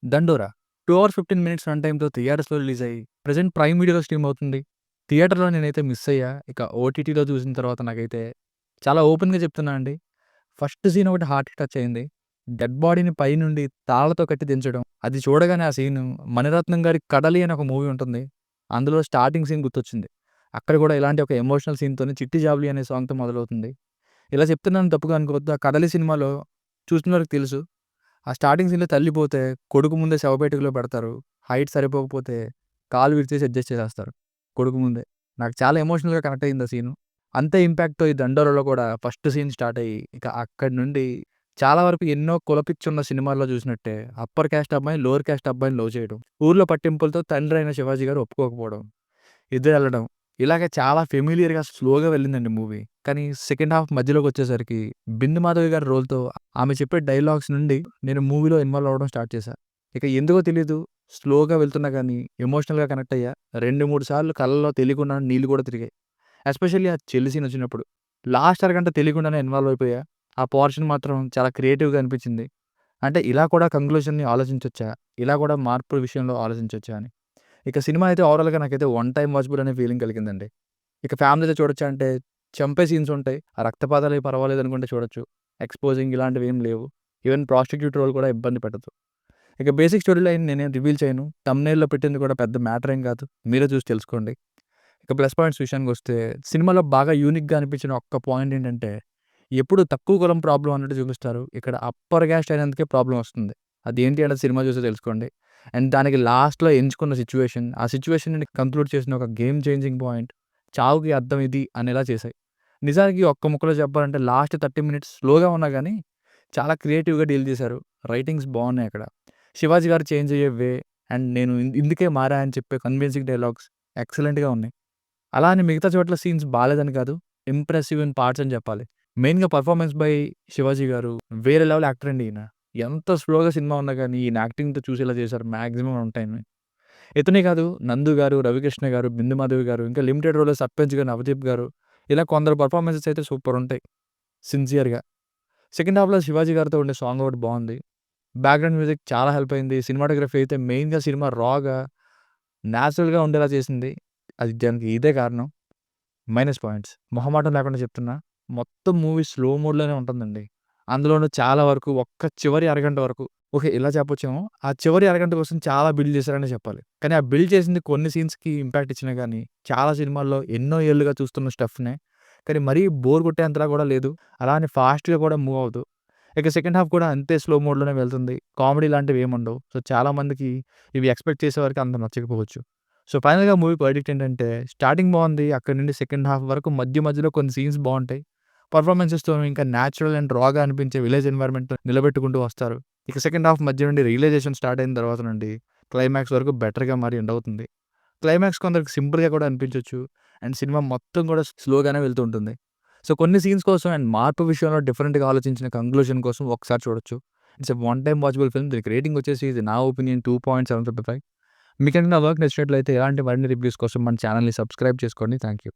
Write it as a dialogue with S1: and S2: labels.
S1: 'దండోర' 2 hours 15 minutes run టైమ్‌తో థియేటర్స్‌లో release అయ్యి, present prime వీడియోలో స్ట్రీమ్ అవుతుంది. థియేటర్‌లో నేనైతే మిస్ అయ్యా. ఇక ఓటీటీలో చూసిన తర్వాత నాకైతే చాలా ఓపెన్‌గా చెప్తున్నా అండి. ఫస్ట్ సీన్ ఒకటి హార్ట్‌కి టచ్ అయింది. డెడ్ బాడీని పైనుండి తాళ్ళతో కట్టి దించడం. అది చూడగానే ఆ సీను మణిరత్నం గారి 'కడలి' అని ఒక మూవీ ఉంటుంది. అందులో స్టార్టింగ్ సీన్ గుర్తొచ్చింది. అక్కడ కూడా ఇలాంటి ఒక ఎమోషనల్ సీన్‌తోనే 'చిట్టి జాబిలి' అనే సాంగ్‌తో మొదలవుతుంది. ఇలా చెప్తున్నాను తప్పుగా అనుకోవద్దు. ఆ 'కడలి' సినిమాలో చూసిన వాళ్ళకి తెలుసు. ఆ స్టార్టింగ్ సీన్‌లో తల్లి పోతే కొడుకు ముందే శవపేటికలో పెడతారు. హైట్ సరిపోకపోతే కాలు విరిచేసి అడ్జస్ట్ చేసేస్తారు కొడుకు ముందే. నాకు చాలా ఎమోషనల్‌గా కనెక్ట్ అయింది ఆ సీను. అంతే ఇంపాక్ట్‌తో ఈ 'దండోర'లో కూడా ఫస్ట్ సీన్ స్టార్ట్ అయ్యి, ఇక అక్కడి నుండి చాలా వరకు ఎన్నో కులపిచ్చున్న సినిమాల్లో చూసినట్టే అప్పర్ కాస్ట్ అబ్బాయిని, లోయర్ కాస్ట్ అబ్బాయిని లవ్ చేయడం. ఊర్లో పట్టింపులతో తండ్రైన శివాజీ గారు ఒప్పుకోకపోవడం. ఇద్దరెళ్ళడం. ఇలాగ చాలా ఫెమిలియర్‌గా స్లోగా వెళ్ళిందండి మూవీ. కానీ సెకండ్ హాఫ్ మధ్యలోకొచ్చేసరికి 'బిందు మాధవి' గారి రోల్‌తో ఆమె చెప్పే డైలాగ్స్ నుండి నేను మూవీలో ఇన్వాల్వ్ అవ్వడం స్టార్ట్ చేశా. ఇక ఎందుకో తెలీదు స్లోగా వెళ్తున్నా గానీ ఎమోషనల్‌గా కనెక్ట్ అయ్యా. 2, 3 సార్లు కళ్ళలో తెలియకుండా నీళ్ళు కూడా తిరిగాయి. ఎస్పెషల్లీ ఆ చెల్లి సీన్ వచ్చినప్పుడు. లాస్ట్ అరగంట తెలియకుండానే ఇన్వాల్వ్ అయిపోయా. ఆ పోర్షన్ మాత్రం చాలా క్రియేటివ్‌గా అనిపించింది. అంటే ఇలా కూడా కంక్లూజన్‌ని ఆలోచించొచ్చా? ఇలా కూడా మార్పు విషయంలో ఆలోచించొచ్చా అని. ఇక సినిమా అయితే ఓవరాల్‌గా నాకైతే వన్ టైమ్ వాచబుల్ అనే ఫీలింగ్ కలిగిందండి. ఇక ఫ్యామిలీతో చూడొచ్చా అంటే చంపే సీన్స్ ఉంటాయి. ఆ రక్తపాతాలవి పర్వాలేదనుకుంటే చూడొచ్చు. ఎక్స్‌పోజింగ్ ఇలాంటివేం లేవు. ఈవెన్ ప్రాస్టిట్యూట్ రోల్ కూడా ఇబ్బంది పెట్టదు. ఇక బేసిక్ స్టోరీ లైన్ నేనేం రివీల్ చేయను. థంబ్‌నెయిల్‌లో పెట్టింది కూడా పెద్ద మ్యాటర్ ఏం కాదు. మీరే చూసి తెలుసుకోండి. ఇక ప్లస్ పాయింట్స్ విషయానికొస్తే సినిమాలో బాగా యూనిక్‌గా అనిపించిన ఒక్క పాయింట్ ఏంటంటే ఎప్పుడు తక్కువ కులం ప్రాబ్లమ్ అన్నట్టు చూపిస్తారు. ఇక్కడ అప్పర్ క్యాస్ట్ అయినందుకే ప్రాబ్లమ్ వస్తుంది. అదేంటి అనేది సినిమా చూసి తెలుసుకోండి. అండ్ దానికి లాస్ట్‌లో ఎంచుకున్న సిట్యుయేషన్, ఆ సిట్యుయేషన్‌ని కంక్లూడ్ చేసిన ఒక గేమ్ చేంజింగ్ పాయింట్, చావుకి అర్థం ఇది అనేలా చేశాయి. నిజానికి ఒక్క ముక్కలో చెప్పాలంటే లాస్ట్ 30 మినిట్స్ స్లోగా ఉన్నా గానీ, చాలా క్రియేటివ్‌గా డీల్ చేశారు. రైటింగ్స్ బావున్నాయి అక్కడ. శివాజీ గారు చేంజ్ అయ్యే వే అండ్ నేను ఇందుకే మారా అని చెప్పే కన్విన్సింగ్ డైలాగ్స్ ఎక్సలెంట్‌గా ఉన్నాయి. అలా అని మిగతా చోట్ల సీన్స్ బాలేదని కాదు. ఇంప్రెసివ్ ఇన్ పార్ట్స్ అని చెప్పాలి. మెయిన్‌గా పెర్ఫార్మన్స్ బై శివాజీ గారు వేరే లెవెల్ యాక్టర్ అండి ఈయన. ఎంత స్లోగా సినిమా ఉన్నా గానీ ఈయన యాక్టింగ్‌తో చూసేలా చేశారు మాక్సిమం ఆన్ టైమ్‌ని. ఇతనే కాదు 'నందు' గారు, 'రవికృష్ణ' గారు, 'బిందు మాధవి' గారు, ఇంకా లిమిటెడ్ రోల్‌లో 'సర్పంచ్' గారు, 'నవదీప్' గారు ఇలా కొందరు పెర్ఫార్మన్సెస్ అయితే సూపర్ ఉంటాయి. సిన్సియర్‌గా. సెకండ్ హాఫ్‌లో శివాజీ గారితో ఉండే సాంగ్ ఒకటి బావుంది. బ్యాక్‌గ్రౌండ్ మ్యూజిక్ చాలా హెల్ప్ అయింది. సినిమాటోగ్రఫీ అయితే మెయిన్‌గా సినిమా రాగా, నేచురల్‌గా ఉండేలా చేసింది. అది దానికి ఇదే కారణం. Minus points. మొహమాటం లేకుండా చెప్తున్నా. మొత్తం మూవీ స్లో మోడ్‌లోనే ఉంటుందండి. అందులోనూ చాలా వరకు ఒక్క చివరి అరగంట వరకు ఓకే. ఇలా చెప్పొచ్చేమో. ఆ చివరి అరగంట కోసం చాలా బిల్డ్ చేశారనే చెప్పాలి. కానీ ఆ బిల్డ్ చేసింది కొన్ని సీన్స్‌కి ఇంపాక్ట్ ఇచ్చినా గానీ, చాలా సినిమాల్లో ఎన్నో ఏళ్లుగా చూస్తున్న స్టఫ్‌నే. కానీ మరీ బోర్ కొట్టేంతలా కూడా లేదు. అలా అని ఫాస్ట్‌గా కూడా మూవ్ అవ్వదు. ఇక సెకండ్ హాఫ్ కూడా అంతే స్లో మోడ్‌లోనే వెళ్తుంది. కామెడీ లాంటివి ఏముండవు. సో, చాలా మందికి ఇవి ఎక్స్‌పెక్ట్ చేసేవారికి అంత నచ్చకపోవచ్చు. సో, ఫైనల్‌గా మూవీ వర్డిక్ట్ ఏంటంటే స్టార్టింగ్ బావుంది. అక్కడి నుండి సెకండ్ హాఫ్ వరకు మధ్యలో కొన్ని సీన్స్ బావుంటాయి. పెర్ఫార్మన్సెస్‌తోను ఇంకా నేచురల్ అండ్ రాగా అనిపించే విలేజ్ ఎన్వైర్న్‌మెంట్‌తో నిలబెట్టుకుంటూ వస్తారు. ఇక సెకండ్ హాఫ్ మధ్య నుండి రియలైజేషన్ స్టార్ట్ అయిన తర్వాత నుండి క్లైమాక్స్ వరకు బెటర్‌గా మరి ఎండ్ అవుతుంది. క్లైమాక్స్ కొందరికి సింపుల్‌గా కూడా అనిపించొచ్చు. అండ్ సినిమా మొత్తం కూడా స్లోగానే వెళ్తూ ఉంటుంది. సో, కొన్ని సీన్స్ కోసం అండ్ మార్పు విషయంలో డిఫరెంట్‌గా ఆలోచించిన కంక్లూజన్ కోసం ఒకసారి చూడొచ్చు. It's a one time watchable film. దీనికి రేటింగ్ వచ్చేసి ఇది నా ఒపీనియన్ 2.75. మీకేమైనా నా వర్క్ నచ్చినట్లయితే ఇలాంటి మరిన్ని రివ్యూస్ కోసం మన ఛానెల్‌ని సబ్స్క్రైబ్ చేసుకోండి. Thank you.